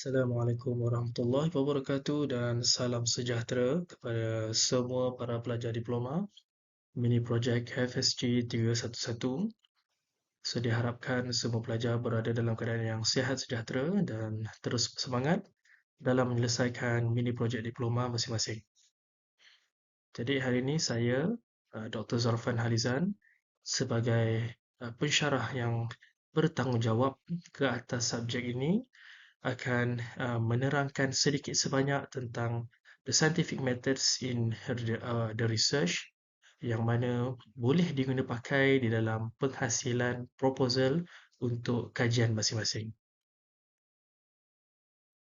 Assalamualaikum warahmatullahi wabarakatuh dan salam sejahtera kepada semua para pelajar diploma mini projek FSG 311. So diharapkan semua pelajar berada dalam keadaan yang sihat sejahtera dan terus bersemangat dalam menyelesaikan mini projek diploma masing-masing. Jadi hari ini saya Dr. Zarfan Halizan sebagai pensyarah yang bertanggungjawab ke atas subjek ini akan menerangkan sedikit sebanyak tentang the scientific methods in the research yang mana boleh diguna pakai di dalam penghasilan proposal untuk kajian masing-masing.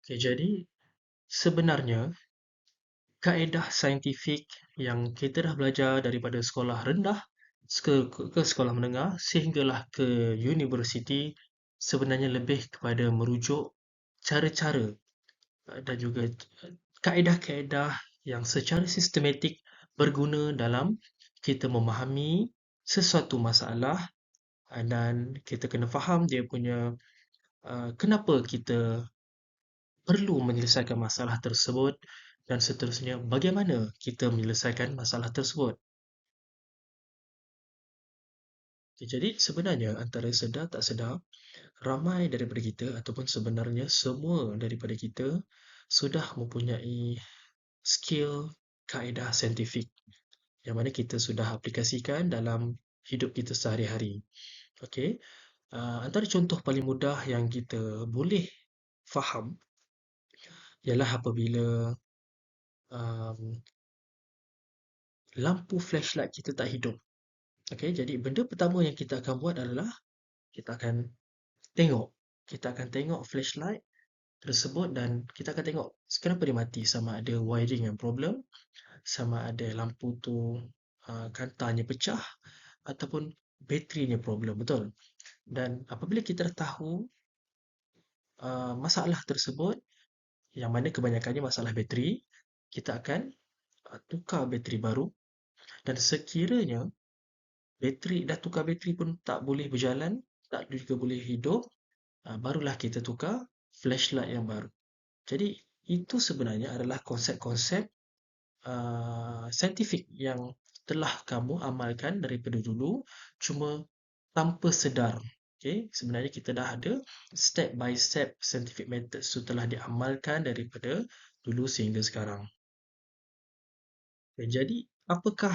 Okay, jadi sebenarnya kaedah saintifik yang kita dah belajar daripada sekolah rendah ke sekolah menengah sehinggalah ke universiti sebenarnya lebih kepada merujuk cara-cara dan juga kaedah-kaedah yang secara sistematik berguna dalam kita memahami sesuatu masalah dan kita kena faham dia punya kenapa kita perlu menyelesaikan masalah tersebut dan seterusnya bagaimana kita menyelesaikan masalah tersebut. Okay, jadi sebenarnya antara sedar tak sedar ramai daripada kita ataupun sebenarnya semua daripada kita sudah mempunyai skill kaedah saintifik yang mana kita sudah aplikasikan dalam hidup kita sehari-hari. Okey, antara contoh paling mudah yang kita boleh faham ialah apabila um, lampu flashlight kita tak hidup. Okey, jadi benda pertama yang kita akan buat adalah kita akan tengok. Kita akan tengok flashlight tersebut dan kita akan tengok kenapa dia mati, sama ada wiring yang problem, sama ada lampu tu kantarnya pecah ataupun baterinya problem, betul? Dan apabila kita dah tahu masalah tersebut, yang mana kebanyakannya masalah bateri, kita akan tukar bateri baru dan sekiranya dah tukar bateri pun tak boleh berjalan, tak juga boleh hidup, barulah kita tukar flashlight yang baru. Jadi itu sebenarnya adalah konsep-konsep saintifik yang telah kamu amalkan daripada dulu, cuma tanpa sedar. Okay? Sebenarnya kita dah ada step by step scientific methods itu telah diamalkan daripada dulu sehingga sekarang. Jadi, apakah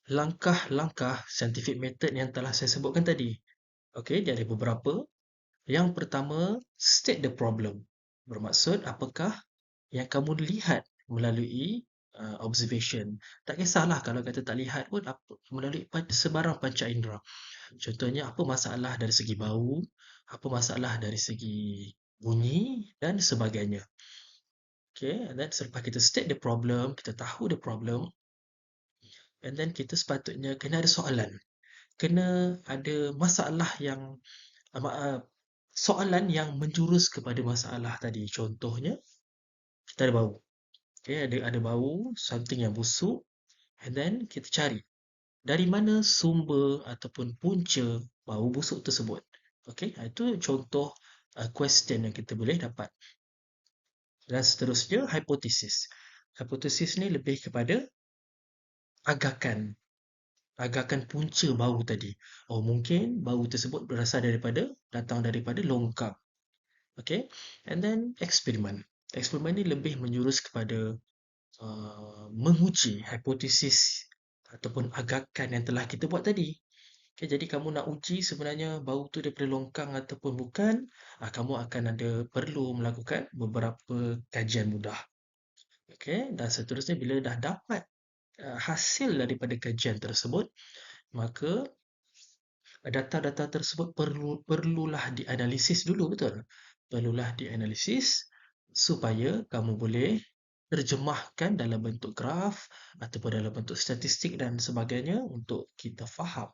langkah-langkah scientific method yang telah saya sebutkan tadi? Okey, dia ada beberapa. Yang pertama, state the problem. Bermaksud apakah yang kamu lihat melalui observation. Tak kisahlah kalau kata tak lihat pun melalui sebarang panca indera. Contohnya apa masalah dari segi bau, apa masalah dari segi bunyi dan sebagainya. Okay, and then selepas kita state the problem, kita tahu the problem, and then kita sepatutnya kena ada soalan. Kena ada masalah yang soalan yang menjurus kepada masalah tadi. Contohnya, kita ada bau. Okay, ada bau, something yang busuk, and then kita cari dari mana sumber ataupun punca bau busuk tersebut. Okay, itu contoh question yang kita boleh dapat. Dan seterusnya, hipotesis. Hipotesis ni lebih kepada agakan. Agakan punca bau tadi. Oh, mungkin bau tersebut datang daripada longkang. Okay, and then eksperimen. Eksperimen ni lebih menjurus kepada menguji hipotesis ataupun agakan yang telah kita buat tadi. Okay, jadi kamu nak uji sebenarnya bau tu daripada longkang ataupun bukan, kamu akan ada perlu melakukan beberapa kajian mudah. Okay, dan seterusnya bila dah dapat hasil daripada kajian tersebut, maka data-data tersebut perlulah dianalisis dulu, betul? Perlulah dianalisis supaya kamu boleh terjemahkan dalam bentuk graf ataupun dalam bentuk statistik dan sebagainya untuk kita faham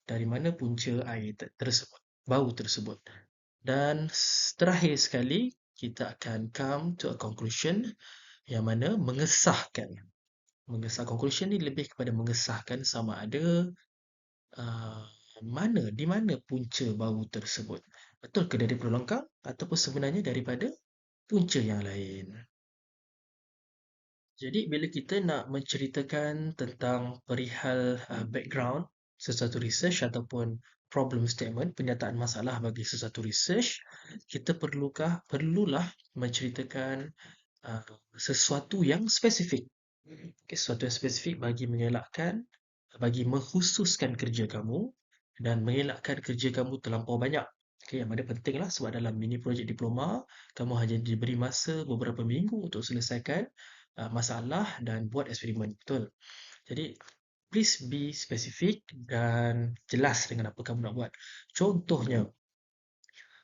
dari mana punca air tersebut, bau tersebut. Dan terakhir sekali, kita akan come to a conclusion yang mana mengesahkan. Conclusion ni lebih kepada mengesahkan sama ada uh, di mana punca bau tersebut. Betul ke daripada longkang ataupun sebenarnya daripada punca yang lain. Jadi bila kita nak menceritakan tentang perihal background sesuatu research ataupun problem statement, penyataan masalah bagi sesuatu research, kita perlulah menceritakan uh, sesuatu yang spesifik. Okay, sesuatu yang spesifik bagi mengelakkan, bagi mengkhususkan kerja kamu dan mengelakkan kerja kamu terlampau banyak. Okay, yang mana penting lah sebab dalam mini projek diploma, kamu hanya diberi masa beberapa minggu untuk selesaikan masalah dan buat eksperimen. Betul. Jadi, please be specific dan jelas dengan apa kamu nak buat. Contohnya,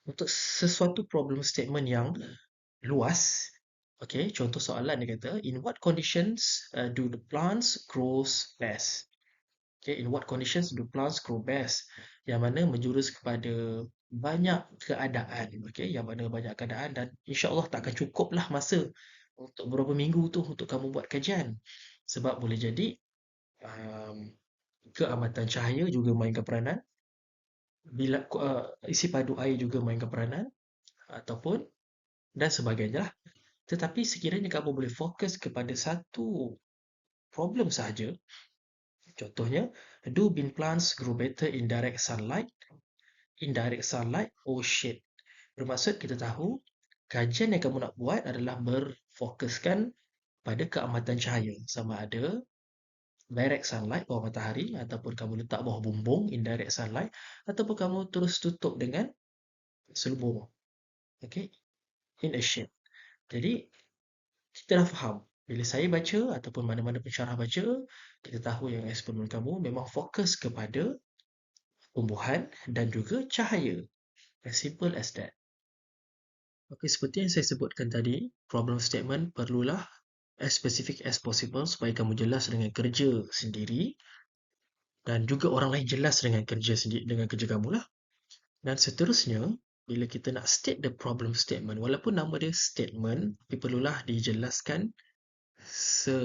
untuk sesuatu problem statement yang luas, okay, contoh soalan dia kata, in what conditions do the plants grows best? Okay, in what conditions do plants grow best? Yang mana menjurus kepada banyak keadaan, okay, yang mana banyak keadaan dan insya-Allah tak akan cukuplah masa untuk beberapa minggu tu untuk kamu buat kajian. Sebab boleh jadi um, keamatan cahaya juga mainkan peranan, bila isi padu air juga mainkan peranan ataupun dan sebagainya. Tetapi sekiranya kamu boleh fokus kepada satu problem sahaja, contohnya, do bean plants grow better in direct sunlight? Indirect sunlight, oh shit. Bermaksud kita tahu kajian yang kamu nak buat adalah berfokuskan pada keamatan cahaya, sama ada direct sunlight, bawah matahari, ataupun kamu letak bawah bumbung, indirect sunlight, ataupun kamu terus tutup dengan selubung. Okay, in a shade. Jadi, kita dah faham. Bila saya baca ataupun mana-mana pensyarah baca, kita tahu yang eksperimen kamu memang fokus kepada tumbuhan dan juga cahaya. As simple as that. Okey, seperti yang saya sebutkan tadi, problem statement perlulah as specific as possible supaya kamu jelas dengan kerja sendiri dan juga orang lain jelas dengan kerja sendiri dengan kerja kamulah. Dan seterusnya, bila kita nak state the problem statement, walaupun nama dia statement, tapi perlulah dijelaskan se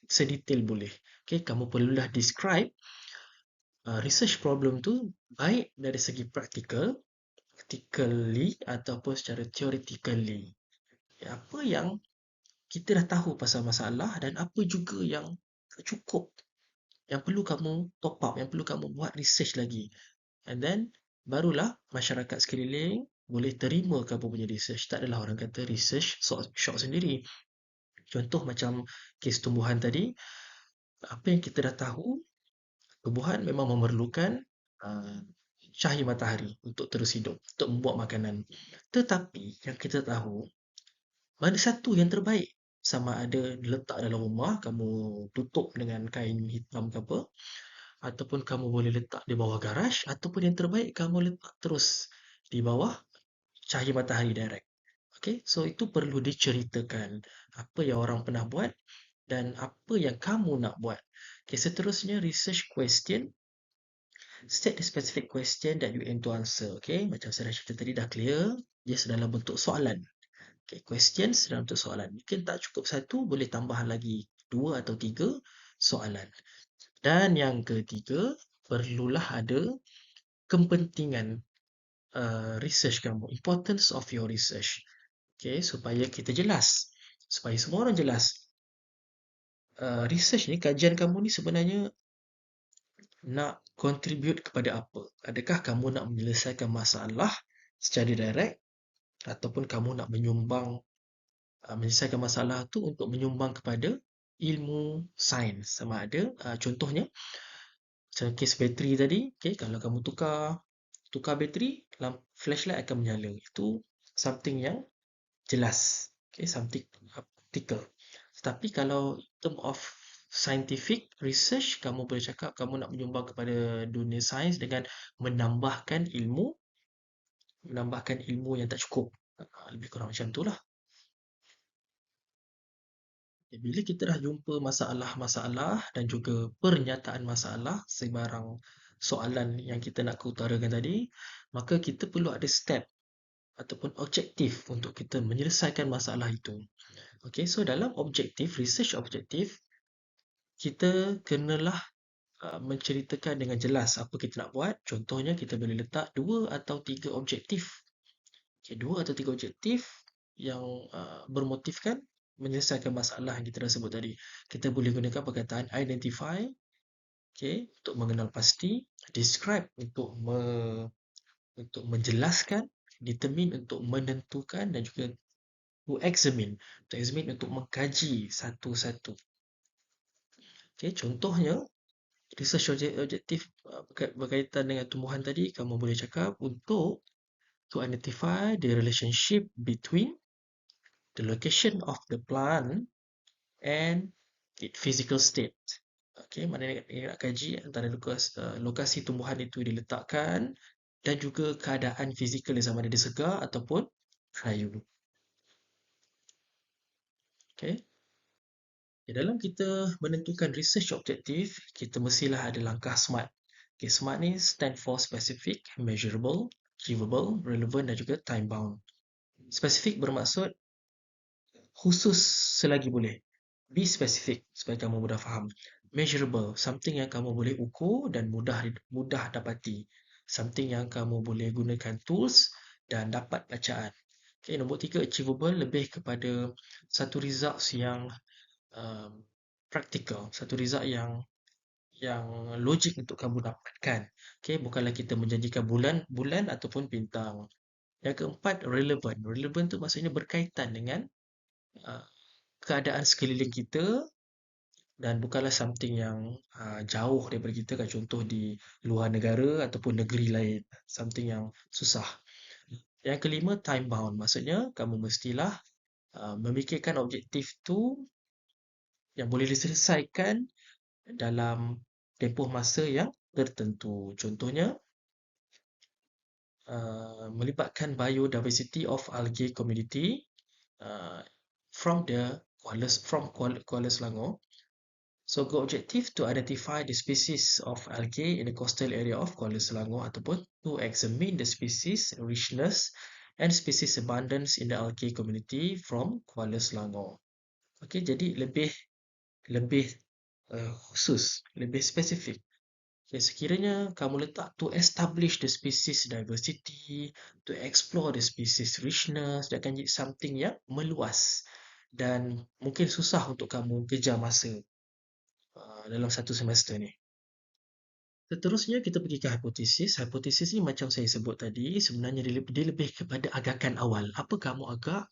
sedetail boleh. Okey, kamu perlulah describe research problem tu baik dari segi practically ataupun secara theoretically. Apa yang kita dah tahu pasal masalah dan apa juga yang tak cukup, yang perlu kamu top up, yang perlu kamu buat research lagi. And then, barulah masyarakat sekeliling boleh terima kamu punya research. Tak adalah orang kata research short sendiri. Contoh macam kes tumbuhan tadi, apa yang kita dah tahu, tumbuhan memang memerlukan uh, cahaya matahari untuk terus hidup, untuk membuat makanan. Tetapi yang kita tahu, mana satu yang terbaik? Sama ada letak dalam rumah, kamu tutup dengan kain hitam ke apa, ataupun kamu boleh letak di bawah garaj, ataupun yang terbaik kamu letak terus di bawah cahaya matahari direct. Okay, so itu perlu diceritakan apa yang orang pernah buat dan apa yang kamu nak buat. Okay, seterusnya research question. State the specific question that you aim to answer. Okay, macam saya dah cerita tadi dah clear. Dia dalam bentuk soalan. Okay, questions dalam bentuk soalan. Mungkin tak cukup satu, boleh tambah lagi 2 atau 3 soalan. Dan yang ketiga, perlulah ada kepentingan research kamu. Importance of your research. Okay, supaya kita jelas. Supaya semua orang jelas. Research ni, kajian kamu ni sebenarnya nak contribute kepada apa? Adakah kamu nak menyelesaikan masalah secara direct ataupun kamu nak menyelesaikan masalah tu untuk menyumbang kepada ilmu sains, sama ada contohnya macam kes bateri tadi, okay, kalau kamu tukar bateri, flashlight akan menyala. Itu something yang jelas, okay, something practical. Tetapi kalau in term of scientific research, kamu boleh cakap kamu nak menyumbang kepada dunia sains dengan menambahkan ilmu yang tak cukup. Lebih kurang macam itulah. Bila kita dah jumpa masalah-masalah dan juga pernyataan masalah sebarang soalan yang kita nak keutarakan tadi, maka kita perlu ada step ataupun objektif untuk kita menyelesaikan masalah itu. Okay, so dalam research objektif, kita kenalah menceritakan dengan jelas apa kita nak buat. Contohnya, kita boleh letak 2 atau 3 objektif. Okay, 2 atau 3 objektif bermotifkan menyelesaikan masalah yang kita dah sebut tadi. Kita boleh gunakan perkataan identify, okey, untuk mengenal pasti, describe untuk menjelaskan, determine untuk menentukan dan juga to examine. To examine untuk mengkaji satu-satu. Okey, contohnya research objektif berkaitan dengan tumbuhan tadi, kamu boleh cakap untuk to identify the relationship between the location of the plant and its physical state. Okey, maknanya dia nak kaji antara lokasi tumbuhan itu diletakkan dan juga keadaan fizikal dia, sama ada dia segar ataupun kayu. Okey. Dalam kita menentukan research objektif, kita mestilah ada langkah SMART. Okay, SMART ni stand for specific, measurable, achievable, relevant dan juga time bound. Specific bermaksud khusus selagi boleh. Be specific supaya kamu mudah faham. Measurable, something yang kamu boleh ukur dan mudah dapati. Something yang kamu boleh gunakan tools dan dapat bacaan. Okay, nombor 3, achievable, lebih kepada satu results yang um, practical, satu result yang logik untuk kamu dapatkan. Okay, bukanlah kita menjanjikan bulan ataupun bintang. Yang keempat, relevant. Relevant tu maksudnya berkaitan dengan uh, keadaan sekeliling kita dan bukanlah something yang jauh daripada kita, kan, contoh di luar negara ataupun negeri lain, something yang susah. Yang kelima, time bound. Maksudnya kamu mestilah memikirkan objektif tu yang boleh diselesaikan dalam tempoh masa yang tertentu. Contohnya, melibatkan biodiversity of algae community uh, from Kuala Selangor. So, the objective to identify the species of algae in the coastal area of Kuala Selangor ataupun to examine the species richness and species abundance in the algae community from Kuala Selangor. Okey, jadi lebih khusus, lebih spesifik. Okay, sekiranya kamu letak to establish the species diversity, to explore the species richness, dia akan jadi something yang meluas dan mungkin susah untuk kamu kejar masa dalam satu semester ni. Seterusnya kita pergi ke hipotesis. Hipotesis ni macam saya sebut tadi, sebenarnya dia lebih kepada agakan awal. Apa kamu agak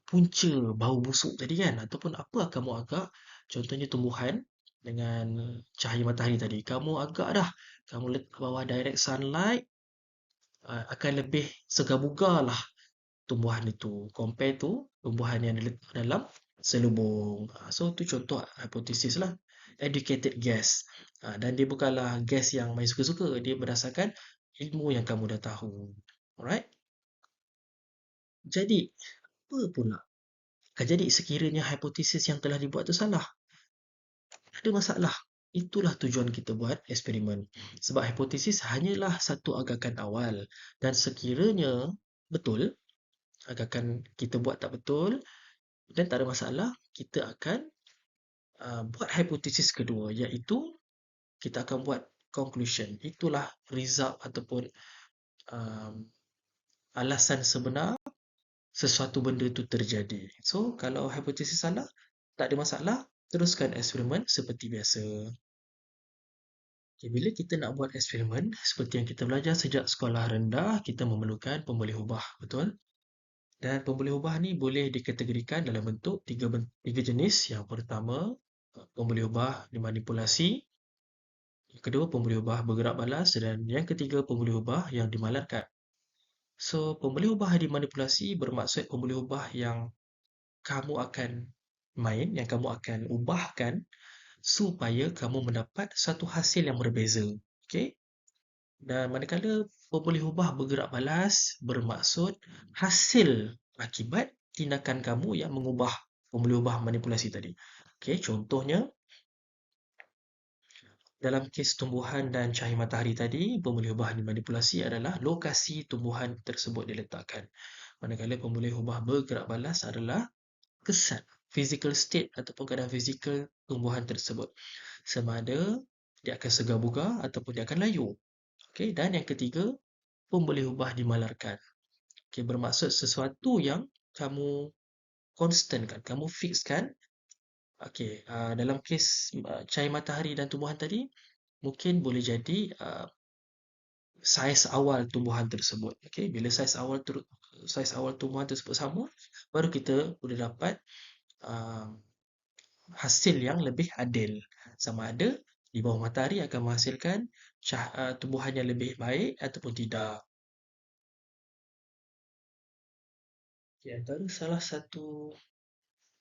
punca bau busuk tadi, kan, ataupun apa kamu agak, contohnya tumbuhan dengan cahaya matahari tadi, kamu agak dah, kamu letak bawah direct sunlight, akan lebih segar bugar lah tumbuhan itu compare to tumbuhan yang diletak dalam selubung. So tu contoh hipotesis lah, educated guess. Dan dia bukanlah guess yang main suka-suka, dia berdasarkan ilmu yang kamu dah tahu. Alright, jadi apa pula akan jadi sekiranya hipotesis yang telah dibuat tu salah? Ada masalah. Itulah tujuan kita buat eksperimen. Sebab hipotesis hanyalah satu agakan awal. Dan sekiranya betul, agakan kita buat tak betul dan tak ada masalah, kita akan buat hipotesis kedua, iaitu kita akan buat conclusion. Itulah result ataupun um, alasan sebenar sesuatu benda itu terjadi. So, kalau hipotesis salah, tak ada masalah, teruskan eksperimen seperti biasa. Okay, bila kita nak buat eksperimen, seperti yang kita belajar sejak sekolah rendah, kita memerlukan pemboleh ubah, betul? Dan pemboleh ubah ni boleh dikategorikan dalam bentuk tiga jenis. Yang pertama, pemboleh ubah dimanipulasi. Yang kedua, pemboleh ubah bergerak balas. Dan yang ketiga, pemboleh ubah yang dimalarkan. So, pemboleh ubah dimanipulasi bermaksud pemboleh ubah yang kamu akan main, yang kamu akan ubahkan supaya kamu mendapat satu hasil yang berbeza. Okay? Dan manakala pemboleh ubah bergerak balas bermaksud hasil akibat tindakan kamu yang mengubah pemboleh ubah manipulasi tadi. Okay, contohnya dalam kes tumbuhan dan cahaya matahari tadi, pemboleh ubah dimanipulasi adalah lokasi tumbuhan tersebut diletakkan. Manakala pemboleh ubah bergerak balas adalah kesan, physical state ataupun keadaan fizikal tumbuhan tersebut. Sama ada dia akan segar bugar ataupun dia akan layu. Okay, dan yang ketiga, pemboleh ubah dimalarkan. Okay, bermaksud sesuatu yang kamu constant kan, kamu fix kan. Okay, dalam kes cahaya matahari dan tumbuhan tadi, mungkin boleh jadi saiz awal tumbuhan tersebut. Okay, bila saiz awal tumbuhan tersebut sama, baru kita boleh dapat uh, hasil yang lebih adil. Sama ada di bawah matahari akan menghasilkan tumbuhan yang lebih baik ataupun tidak. Di antara salah satu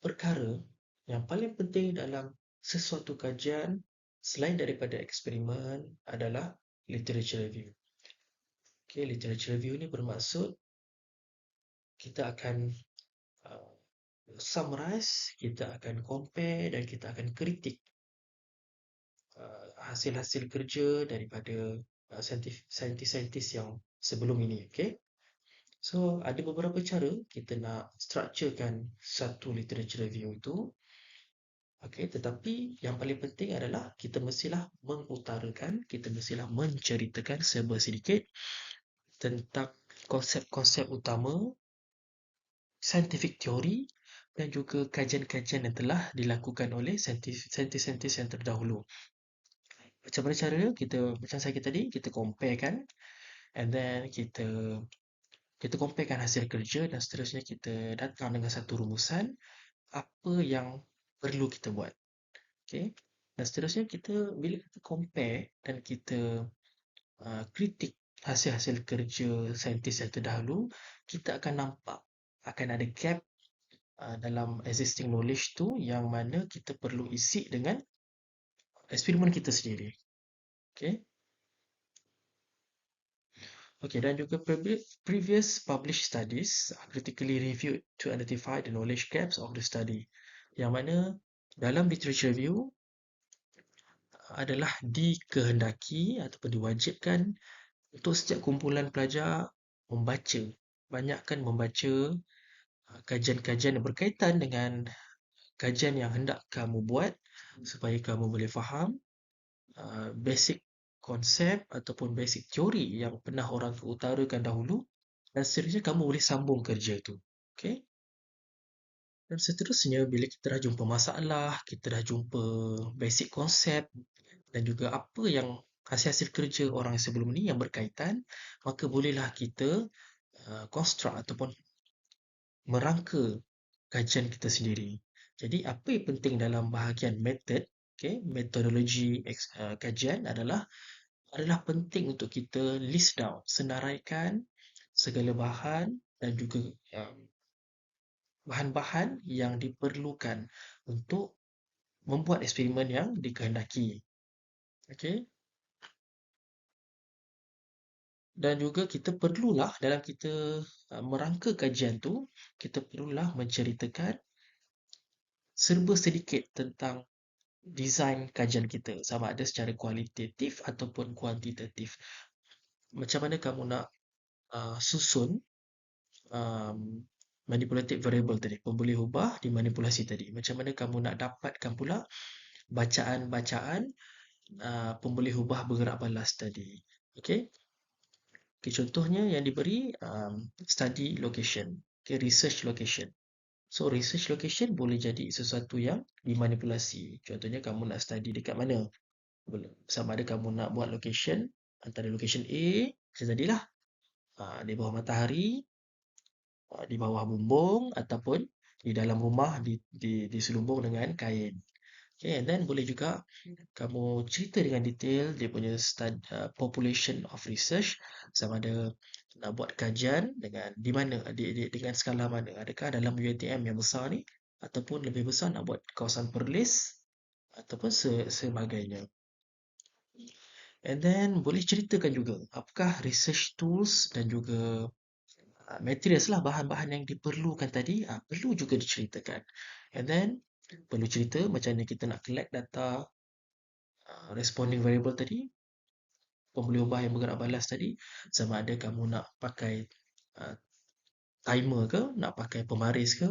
perkara yang paling penting dalam sesuatu kajian selain daripada eksperimen adalah literature review. Okay, literature review ni bermaksud kita akan uh, summarize, kita akan compare dan kita akan kritik hasil-hasil kerja daripada saintis-saintis yang sebelum ini. Okay? So, ada beberapa cara kita nak structurekan satu literature review itu. Okay, tetapi yang paling penting adalah kita mestilah mengutarakan, kita mestilah menceritakan serba sedikit tentang konsep-konsep utama, scientific teori dan juga kajian-kajian yang telah dilakukan oleh saintis-saintis yang terdahulu. Macam mana caranya? Macam saya tadi, kita compare kan, and then kita comparekan hasil kerja dan seterusnya kita datang dengan satu rumusan apa yang perlu kita buat. Okay? Dan seterusnya bila kita compare dan kita kritik hasil-hasil kerja saintis yang terdahulu, kita akan nampak akan ada gap dalam existing knowledge tu yang mana kita perlu isi dengan eksperimen kita sendiri. Okay? Okay, dan juga previous published studies are critically reviewed to identify the knowledge gaps of the study. Yang mana dalam literature review adalah dikehendaki ataupun diwajibkan untuk setiap kumpulan pelajar membaca, banyakkan membaca kajian-kajian yang berkaitan dengan kajian yang hendak kamu buat supaya kamu boleh faham basic konsep ataupun basic teori yang pernah orang utarakan dahulu dan seterusnya kamu boleh sambung kerja tu. Okay? Dan seterusnya bila kita dah jumpa masalah, kita dah jumpa basic konsep dan juga apa yang hasil-hasil kerja orang sebelum ni yang berkaitan, maka bolehlah kita construct ataupun merangka kajian kita sendiri. Jadi apa yang penting dalam bahagian method, okay, metodologi kajian adalah penting untuk kita list down, senaraikan segala bahan dan juga bahan-bahan yang diperlukan untuk membuat eksperimen yang dikehendaki. Okay? Dan juga kita perlulah dalam kita merangka kajian tu, kita perlulah menceritakan serba sedikit tentang design kajian kita, sama ada secara kualitatif ataupun kuantitatif. Macam mana kamu nak susun um, manipulative variable tadi, pemboleh ubah dimanipulasi tadi. Macam mana kamu nak dapatkan pula bacaan-bacaan pemboleh ubah bergerak balas tadi. Okay? Okay, contohnya yang diberi study location, okay, research location. So, research location boleh jadi sesuatu yang dimanipulasi. Contohnya kamu nak study dekat mana? Sama ada kamu nak buat location antara location A, macam tadilah, di bawah matahari, di bawah bumbung ataupun di dalam rumah diselubung dengan kain. Okay, and then boleh juga kamu cerita dengan detail dia punya population of research, sama ada nak buat kajian dengan di mana dengan skala mana, adakah dalam UiTM yang besar ni ataupun lebih besar nak buat kawasan Perlis ataupun sebagainya. And then boleh ceritakan juga apakah research tools dan juga materials lah, bahan-bahan yang diperlukan tadi perlu juga diceritakan. And then perlu cerita macam mana kita nak collect data responding variable tadi, pemboleh ubah yang bergerak balas tadi, sama ada kamu nak pakai uh, timer ke, nak pakai pemaris ke,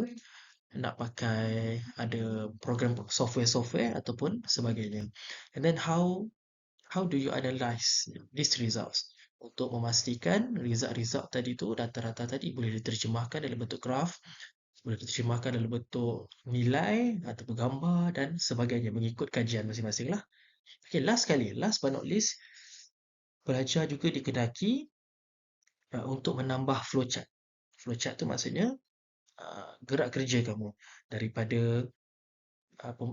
nak pakai ada program software ataupun sebagainya. And then how do you analyze these results? untuk memastikan result-result tadi tu, data-data tadi boleh diterjemahkan dalam bentuk graf, boleh diterjemahkan dalam bentuk nilai ataupun gambar dan sebagainya mengikut kajian masing-masing lah. Okay, last but not least, pelajar juga dikedaki untuk menambah flowchart. Flowchart tu maksudnya gerak kerja kamu daripada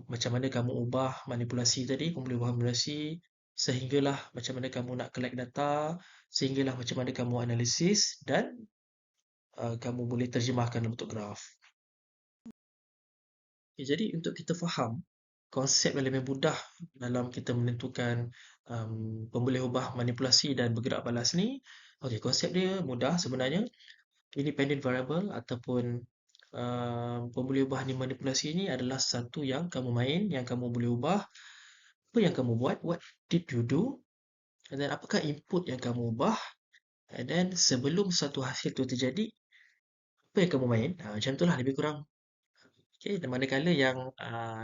macam mana kamu ubah manipulasi tadi, kamu boleh ubah manipulasi sehinggalah macam mana kamu nak collect data, sehinggalah macam mana kamu analisis dan kamu boleh terjemahkan dalam bentuk graf. Okay, jadi untuk kita faham konsep yang lebih mudah dalam kita menentukan pemboleh ubah manipulasi dan bergerak balas ni, okay, konsep dia mudah sebenarnya. Independent variable ataupun pemboleh ubah ni manipulasi ni adalah satu yang kamu main, yang kamu boleh ubah. Apa yang kamu buat, what did you do, and then apakah input yang kamu ubah, and then sebelum satu hasil tu terjadi, apa yang kamu main. Macam itulah lebih kurang. Okay, dan manakala yang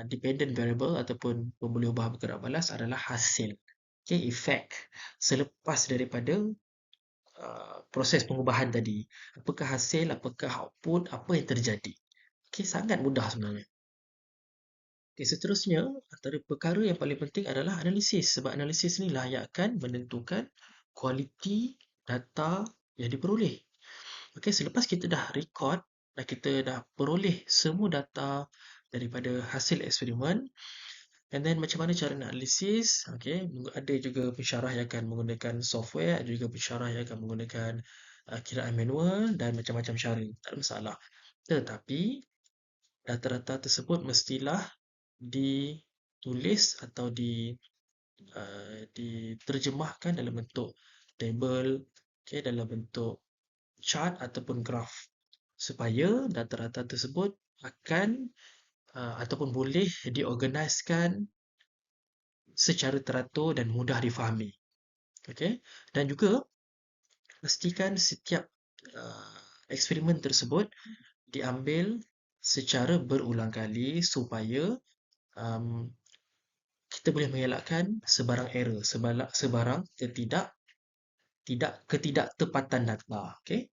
dependent variable ataupun pemboleh ubah bergerak balas adalah hasil. Okay, effect selepas daripada proses pengubahan tadi. Apakah hasil, apakah output, apa yang terjadi. Okay, sangat mudah sebenarnya. Okay, seterusnya, antara perkara yang paling penting adalah analisis. Sebab analisis inilah yang akan menentukan kualiti data yang diperoleh. Okay, selepas kita dah record dan kita dah peroleh semua data daripada hasil eksperimen, and then macam mana cara nak analisis, okay, ada juga pensyarah yang akan menggunakan software, ada juga pensyarah yang akan menggunakan kiraan manual dan macam-macam cara. Tak ada masalah. Tetapi, data-data tersebut mestilah ditulis atau diterjemahkan dalam bentuk table, okay, dalam bentuk chart ataupun graf supaya data-data tersebut akan ataupun boleh diorganiskan secara teratur dan mudah difahami. Okay? Dan juga pastikan setiap eksperimen tersebut diambil secara berulang kali supaya um, kita boleh mengelakkan sebarang error, sebarang ketidakterpatan data. Okay?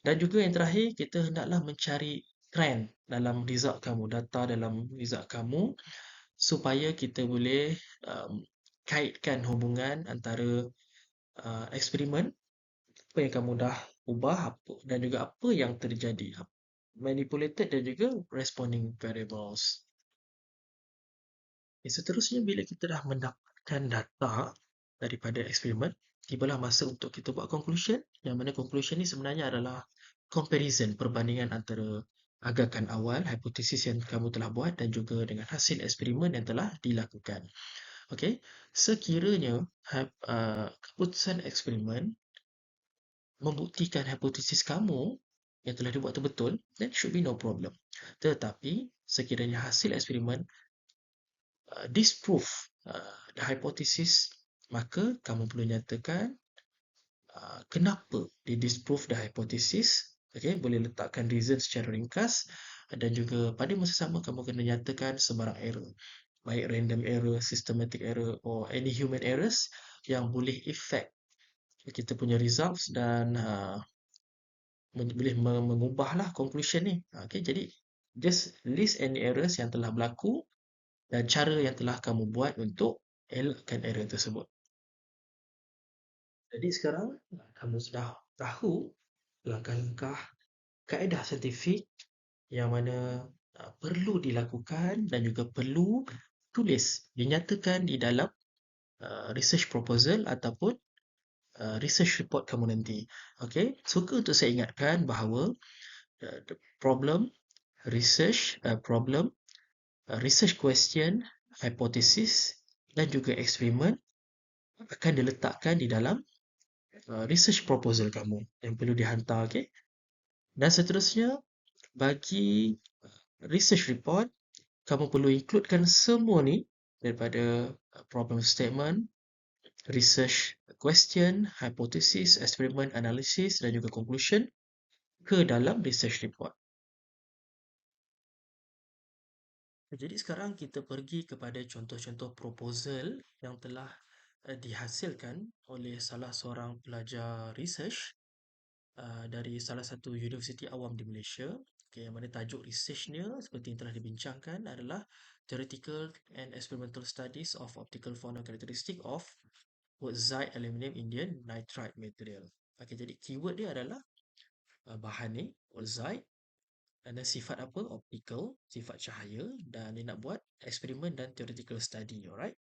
Dan juga yang terakhir, kita hendaklah mencari trend dalam result kamu, data dalam result kamu, supaya kita boleh kaitkan hubungan antara eksperimen, apa yang kamu dah ubah dan juga apa yang terjadi, manipulated dan juga responding variables. Okay, seterusnya, bila kita dah mendapatkan data daripada eksperimen, tibalah masa untuk kita buat conclusion, yang mana conclusion ni sebenarnya adalah comparison, perbandingan antara agakan awal, hipotesis yang kamu telah buat dan juga dengan hasil eksperimen yang telah dilakukan. Okay, sekiranya keputusan eksperimen membuktikan hipotesis kamu yang telah dibuat itu betul, then should be no problem. Tetapi, sekiranya hasil eksperimen disprove the hypothesis, maka kamu perlu nyatakan kenapa dia disprove the hypothesis. Okay, boleh letakkan reason secara ringkas dan juga pada masa sama kamu kena nyatakan sebarang error, baik random error, systematic error or any human errors yang boleh affect kita punya results dan boleh mengubahlah conclusion ni. Okay, jadi just list any errors yang telah berlaku dan cara yang telah kamu buat untuk elakkan error tersebut. Jadi sekarang kamu sudah tahu langkah-langkah kaedah saintifik yang mana perlu dilakukan dan juga perlu tulis, dinyatakan di dalam research proposal ataupun research report kamu nanti. Okay, suka untuk saya ingatkan bahawa the problem, research question, hypothesis dan juga eksperimen akan diletakkan di dalam research proposal kamu yang perlu dihantar. Okay? Dan seterusnya, bagi research report, kamu perlu includekan semua ni daripada problem statement, research question, hypothesis, eksperimen, analysis dan juga conclusion ke dalam research report. Jadi sekarang kita pergi kepada contoh-contoh proposal yang telah dihasilkan oleh salah seorang pelajar research dari salah satu universiti awam di Malaysia. Okay, yang mana tajuk researchnya seperti yang telah dibincangkan adalah Theoretical and Experimental Studies of Optical Phonon Characteristic of Wurtzite Aluminium Indium Nitride Material. Okay, jadi keyword dia adalah bahan ni, Wurtzite, ada sifat apa? Optical, sifat cahaya, dan dia nak buat eksperimen dan theoretical study, alright?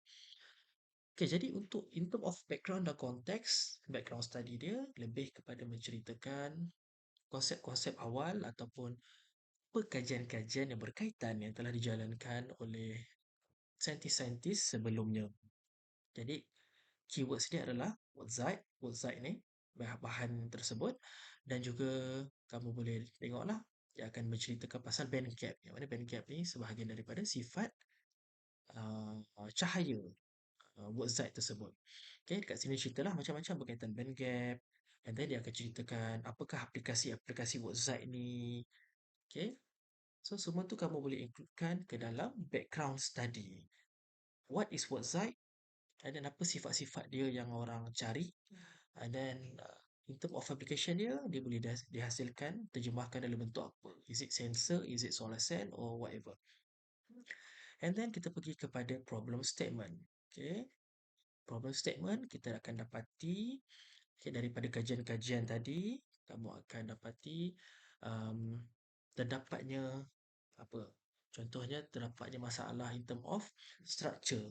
Okay, jadi untuk in term of background dan konteks, background study dia lebih kepada menceritakan konsep-konsep awal ataupun kajian-kajian yang berkaitan yang telah dijalankan oleh saintis-saintis sebelumnya. Jadi, keywords dia adalah Wurtzite ni, bahan tersebut, dan juga kamu boleh tengoklah dia akan menceritakan pasal band gap. Yang mana band gap ni sebahagian daripada sifat cahaya Wurtzite tersebut. Okay, dekat sini ceritalah macam-macam berkaitan band gap, and then dia akan ceritakan apakah aplikasi-aplikasi Wurtzite ni. Okay, so semua tu kamu boleh includekan ke dalam background study. What is Wurtzite? And then apa sifat-sifat dia yang orang cari? And then in term of application dia, dia boleh dihasilkan, terjemahkan dalam bentuk apa? Is it sensor, is it solar cell or whatever. And then kita pergi kepada problem statement. Okay, problem statement kita akan dapati okay, daripada kajian-kajian tadi, kamu akan dapati um, terdapatnya apa? Contohnya terdapatnya masalah in term of structure.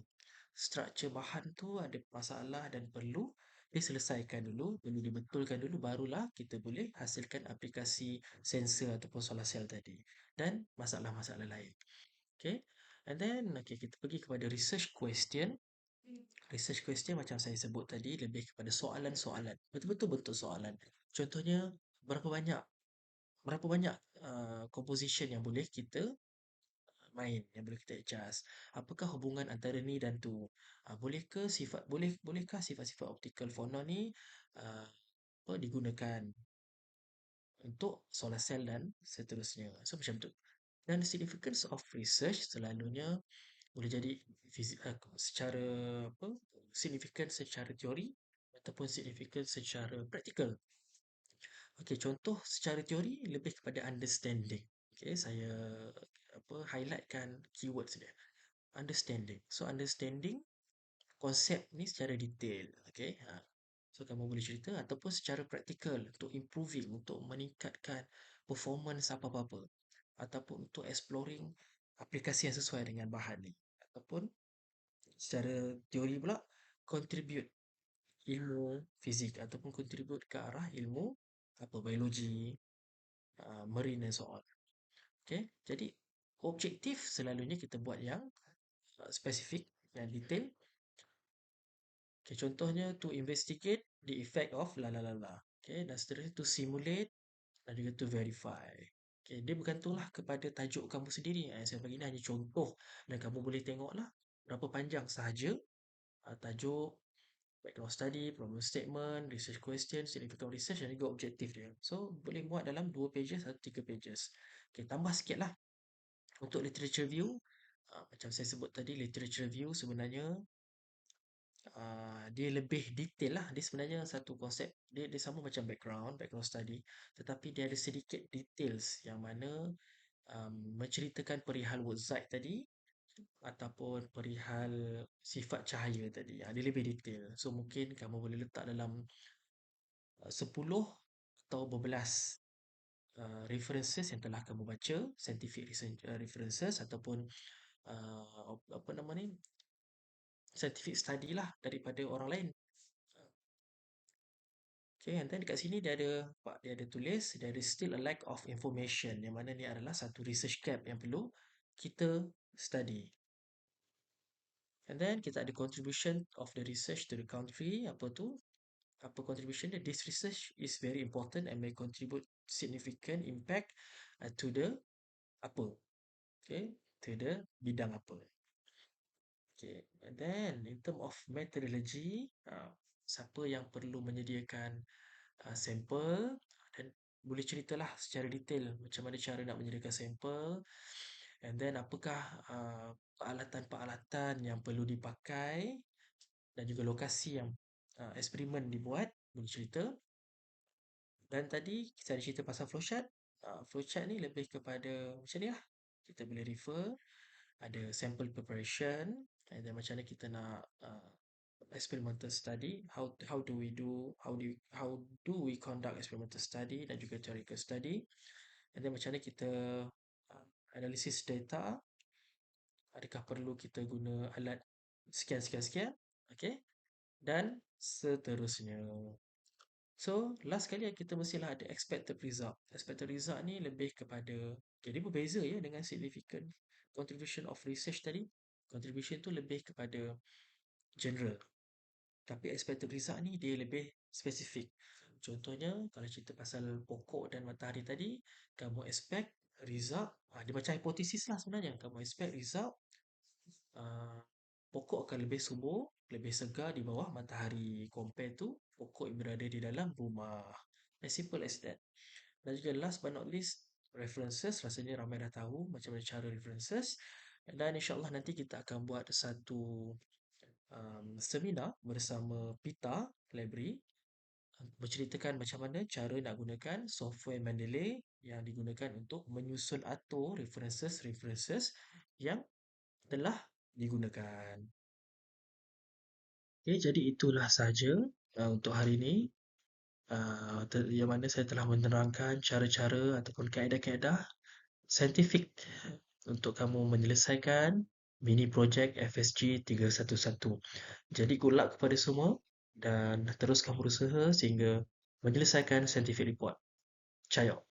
Struktur bahan tu ada masalah dan perlu diselesaikan dulu, perlu dibetulkan dulu, barulah kita boleh hasilkan aplikasi sensor ataupun solar cell tadi dan masalah-masalah lain. Okay, and then okay, kita pergi kepada research question. Research question macam saya sebut tadi lebih kepada soalan-soalan, betul-betul bentuk soalan. Contohnya berapa banyak composition yang boleh kita main, yang boleh kita adjust. Apakah hubungan antara ni dan tu? Bolehkah sifat-sifat optical phonon ni uh, digunakan untuk solar cell dan seterusnya. So macam tu. Dan significance of research selalunya boleh jadi secara apa? Signifikan secara teori ataupun signifikan secara praktikal. Okey, contoh secara teori lebih kepada understanding. Okey, saya highlightkan keywords dia. Understanding. So understanding konsep ni secara detail. Okay. So kamu boleh cerita ataupun secara praktikal untuk improving, untuk meningkatkan performance apa-apa. Ataupun untuk exploring aplikasi yang sesuai dengan bahan ni. Ataupun secara teori pula, contribute ilmu fizik ataupun contribute ke arah ilmu biologi, marine and so on. Okay. Jadi objektif selalunya kita buat yang spesifik, yang detail. Okay, contohnya to investigate the effect of la la la la. Okay, dan seterusnya to simulate dan juga to verify. Okay, dia bergantunglah kepada tajuk kamu sendiri. Saya bagi ni hanya contoh dan kamu boleh tengoklah berapa panjang sahaja tajuk, background study, problem statement, research question, significant research dan juga objektif dia. So, boleh muat dalam 2 pages atau 3 pages. Okay, tambah sikit lah untuk literature review. Macam saya sebut tadi, literature review sebenarnya dia lebih detail lah. Dia sebenarnya satu konsep, dia sama macam background study, tetapi dia ada sedikit details yang mana menceritakan perihal Wurtzite tadi ataupun perihal sifat cahaya tadi. Dia lebih detail. So mungkin kamu boleh letak dalam 10 atau berbelas references yang telah kamu baca, scientific references ataupun apa nama ni, scientific study lah daripada orang lain. Okay, and then dekat sini dia ada tulis there is still a lack of information, yang mana ni adalah satu research gap yang perlu kita study. And then kita ada contribution of the research to the country. Apa tu? Apa contribution dia? This research is very important and may contribute significant impact to the apa? Okay, to the bidang apa? Okay, and then in term of methodology, siapa yang perlu menyediakan sampel dan boleh ceritalah secara detail macam mana cara nak menyediakan sampel, and then apakah peralatan-peralatan yang perlu dipakai, dan juga lokasi yang eksperimen dibuat, bunyi cerita. Dan tadi kita ada cerita pasal flowchart. Flowchart ni lebih kepada macam ni lah. Kita boleh refer, ada sample preparation, dan macam mana kita nak experimental study, how do we conduct experimental study dan juga theoretical study, and then macam mana kita uh, analisis data, adakah perlu kita guna alat sekian sekian sekian, okay, dan seterusnya. So, last kali kita mestilah ada expected result. Expected result ni lebih kepada, okay, dia berbeza ya dengan significant contribution of research tadi. Contribution tu lebih kepada general. Tapi expected result ni dia lebih spesifik. Contohnya, kalau cerita pasal pokok dan matahari tadi, kamu expect result, dia macam hipotesis lah sebenarnya. Kamu expect result, uh, pokok akan lebih subur, lebih segar di bawah matahari compare to pokok yang berada di dalam rumah. As simple as that. Dan juga last but not least, references. Rasanya ramai dah tahu macam mana cara references. Dan insyaAllah nanti kita akan buat satu seminar bersama Pita Library, menceritakan macam mana cara nak gunakan software Mendeley yang digunakan untuk menyusun atur references yang telah digunakan. Okay, jadi itulah saja untuk hari ini. Yang mana saya telah menerangkan cara-cara ataupun kaedah-kaedah saintifik untuk kamu menyelesaikan mini projek FSG 311. Jadi good luck kepada semua dan teruskan berusaha sehingga menyelesaikan scientific report. Chayok.